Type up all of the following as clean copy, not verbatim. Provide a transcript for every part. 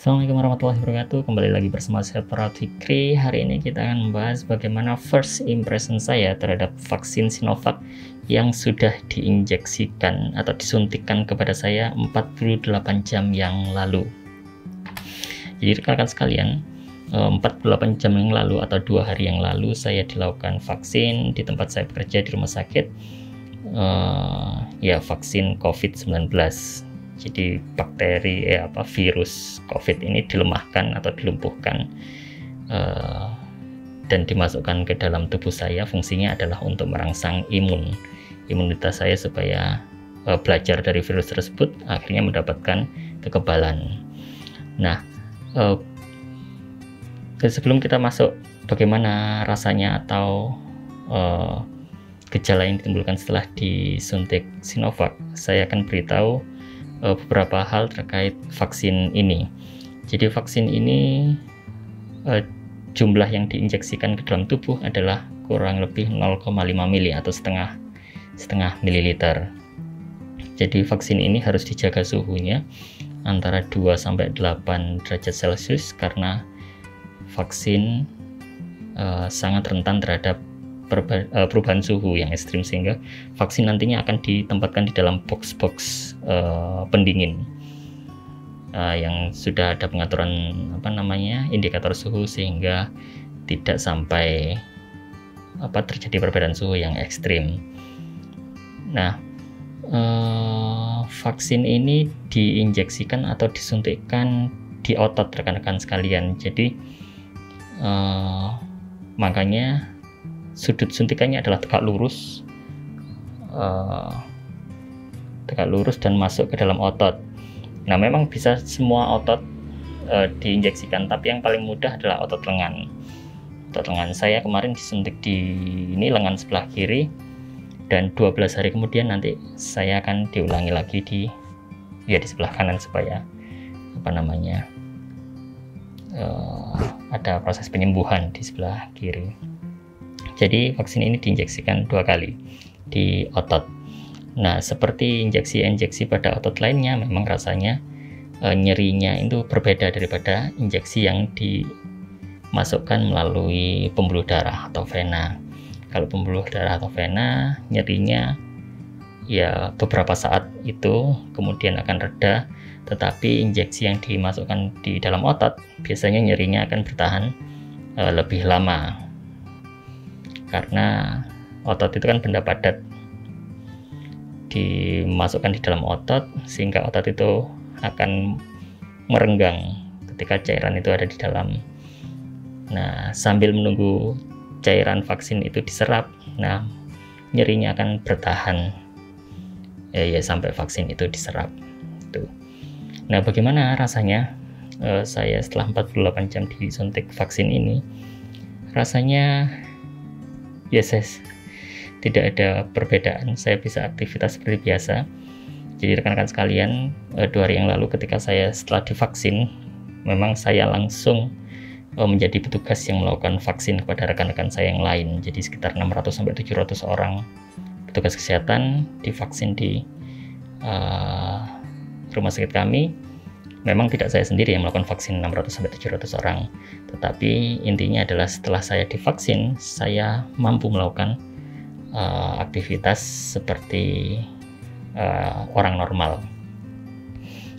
Assalamualaikum warahmatullahi wabarakatuh. Kembali lagi bersama saya Farad Fikri. Hari ini kita akan membahas bagaimana first impression saya terhadap vaksin Sinovac yang sudah diinjeksikan atau disuntikkan kepada saya 48 jam yang lalu. Jadi rekan-rekan sekalian, 48 jam yang lalu atau 2 hari yang lalu saya dilakukan vaksin di tempat saya bekerja di rumah sakit, vaksin COVID-19. Jadi bakteri virus COVID ini dilemahkan atau dilumpuhkan dan dimasukkan ke dalam tubuh saya. Fungsinya adalah untuk merangsang imunitas saya supaya belajar dari virus tersebut, akhirnya mendapatkan kekebalan. Nah, sebelum kita masuk bagaimana rasanya atau gejala yang ditimbulkan setelah disuntik Sinovac, saya akan beritahu beberapa hal terkait vaksin ini. Jadi vaksin ini jumlah yang diinjeksikan ke dalam tubuh adalah kurang lebih 0,5 mili atau setengah mililiter. Jadi vaksin ini harus dijaga suhunya antara 2 sampai 8 derajat Celcius karena vaksin sangat rentan terhadap perubahan suhu yang ekstrim, sehingga vaksin nantinya akan ditempatkan di dalam box-box pendingin yang sudah ada pengaturan indikator suhu, sehingga tidak sampai terjadi perbedaan suhu yang ekstrim. Nah, vaksin ini diinjeksikan atau disuntikkan di otot rekan-rekan sekalian. Jadi makanya sudut suntikannya adalah tegak lurus dan masuk ke dalam otot. Nah, memang bisa semua otot diinjeksikan, tapi yang paling mudah adalah otot lengan. Otot lengan saya kemarin disuntik di lengan sebelah kiri, dan 12 hari kemudian nanti saya akan diulangi lagi di sebelah kanan supaya ada proses penyembuhan di sebelah kiri. Jadi vaksin ini diinjeksikan 2 kali di otot. Nah, seperti injeksi pada otot lainnya, memang rasanya nyerinya itu berbeda daripada injeksi yang dimasukkan melalui pembuluh darah atau vena. Kalau pembuluh darah atau vena, nyerinya ya beberapa saat itu kemudian akan reda, tetapi injeksi yang dimasukkan di dalam otot biasanya nyerinya akan bertahan lebih lama. Karena otot itu kan benda padat, dimasukkan di dalam otot sehingga otot itu akan merenggang ketika cairan itu ada di dalam. Nah, sambil menunggu cairan vaksin itu diserap, nah nyerinya akan bertahan sampai vaksin itu diserap. Tuh. Nah, bagaimana rasanya saya setelah 48 jam disuntik vaksin ini? Rasanya tidak ada perbedaan, saya bisa aktivitas seperti biasa. Jadi rekan-rekan sekalian, 2 hari yang lalu ketika saya setelah divaksin, memang saya langsung menjadi petugas yang melakukan vaksin kepada rekan-rekan saya yang lain. Jadi sekitar 600-700 orang petugas kesehatan divaksin di rumah sakit kami. Memang tidak saya sendiri yang melakukan vaksin 600-700 orang, tetapi intinya adalah setelah saya divaksin, saya mampu melakukan aktivitas seperti orang normal.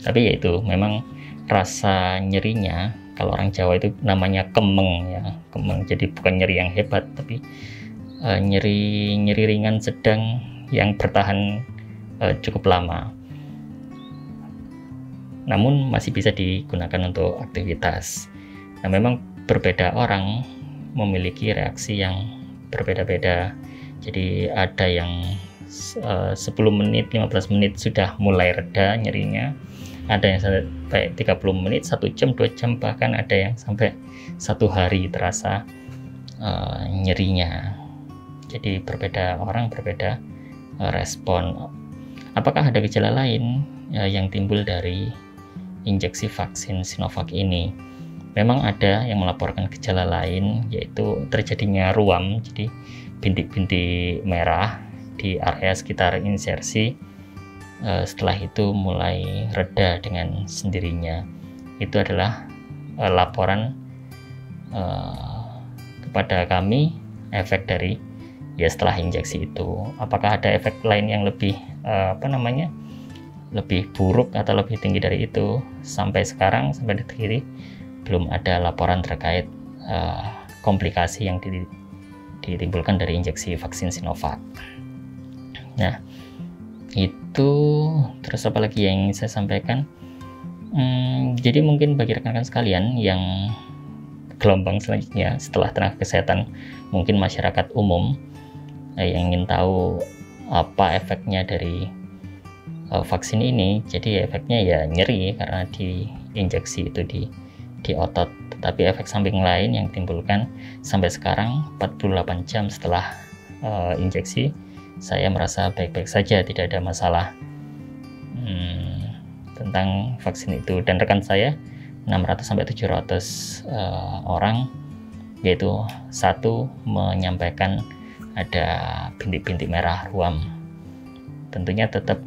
Tapi yaitu memang rasa nyerinya, kalau orang Jawa itu namanya kemeng ya, kemeng. Jadi bukan nyeri yang hebat, tapi nyeri ringan sedang yang bertahan cukup lama. Namun masih bisa digunakan untuk aktivitas. Nah, memang berbeda orang memiliki reaksi yang berbeda-beda. Jadi ada yang 10 menit, 15 menit sudah mulai reda nyerinya. Ada yang sampai 30 menit, 1 jam, 2 jam, bahkan ada yang sampai 1 hari terasa nyerinya. Jadi berbeda orang, berbeda respon. Apakah ada gejala lain yang timbul dari injeksi vaksin Sinovac ini? Memang ada yang melaporkan gejala lain, yaitu terjadinya ruam, jadi bintik-bintik merah di area sekitar insersi. Setelah itu mulai reda dengan sendirinya. itu adalah laporan kepada kami efek dari setelah injeksi itu. Apakah ada efek lain yang lebih lebih buruk atau lebih tinggi dari itu? Sampai sekarang, sampai detik ini belum ada laporan terkait komplikasi yang ditimbulkan dari injeksi vaksin Sinovac. Nah, itu terus apa lagi yang ingin saya sampaikan? Jadi mungkin bagi rekan-rekan sekalian yang gelombang selanjutnya setelah tenaga kesehatan, mungkin masyarakat umum yang ingin tahu apa efeknya dari vaksin ini. Jadi efeknya ya nyeri karena diinjeksi itu di otot, tetapi efek samping lain yang ditimbulkan sampai sekarang 48 jam setelah injeksi, saya merasa baik-baik saja, tidak ada masalah tentang vaksin itu. Dan rekan saya 600-700 orang, yaitu satu menyampaikan ada bintik-bintik merah ruam. Tentunya tetap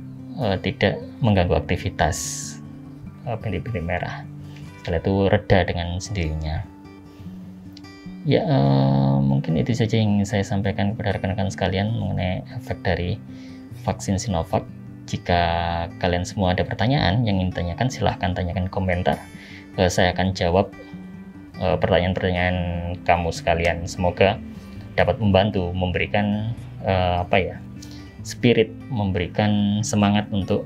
tidak mengganggu aktivitas bintik-bintik merah. Setelah itu reda dengan sendirinya. Ya, mungkin itu saja yang saya sampaikan kepada rekan-rekan sekalian mengenai efek dari vaksin Sinovac. Jika kalian semua ada pertanyaan yang ingin ditanyakan, silahkan tanyakan komentar. Saya akan jawab pertanyaan-pertanyaan kamu sekalian. Semoga dapat membantu, memberikan spirit, memberikan semangat untuk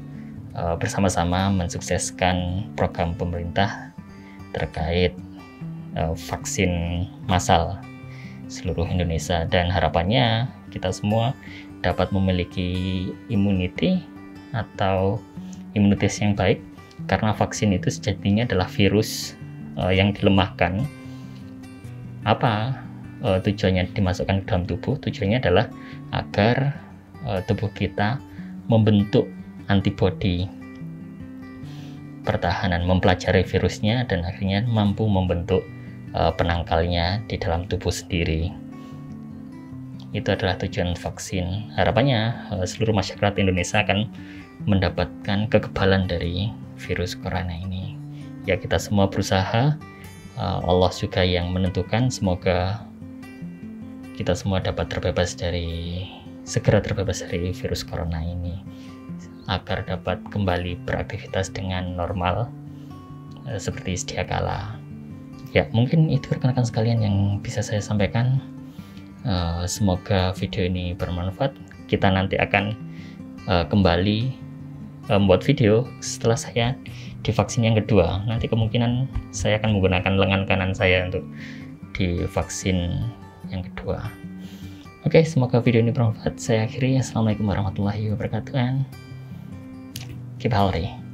bersama-sama mensukseskan program pemerintah terkait vaksin massal seluruh Indonesia, dan harapannya kita semua dapat memiliki immunity atau imunitas yang baik, karena vaksin itu sejatinya adalah virus yang dilemahkan. Apa tujuannya dimasukkan ke dalam tubuh? Tujuannya adalah agar tubuh kita membentuk antibodi pertahanan, mempelajari virusnya, dan akhirnya mampu membentuk penangkalnya di dalam tubuh sendiri. Itu adalah tujuan vaksin. Harapannya seluruh masyarakat Indonesia akan mendapatkan kekebalan dari virus corona ini. Ya, kita semua berusaha, Allah juga yang menentukan. Semoga kita semua dapat segera terbebas dari virus corona ini, agar dapat kembali beraktivitas dengan normal seperti sedia kala. Ya, mungkin itu rekan-rekan sekalian yang bisa saya sampaikan. Semoga video ini bermanfaat. Kita nanti akan kembali membuat video setelah saya divaksin yang kedua. Nanti kemungkinan saya akan menggunakan lengan kanan saya untuk divaksin yang kedua. Oke, semoga video ini bermanfaat. Saya akhiri. Assalamualaikum warahmatullahi wabarakatuh. Keep healthy.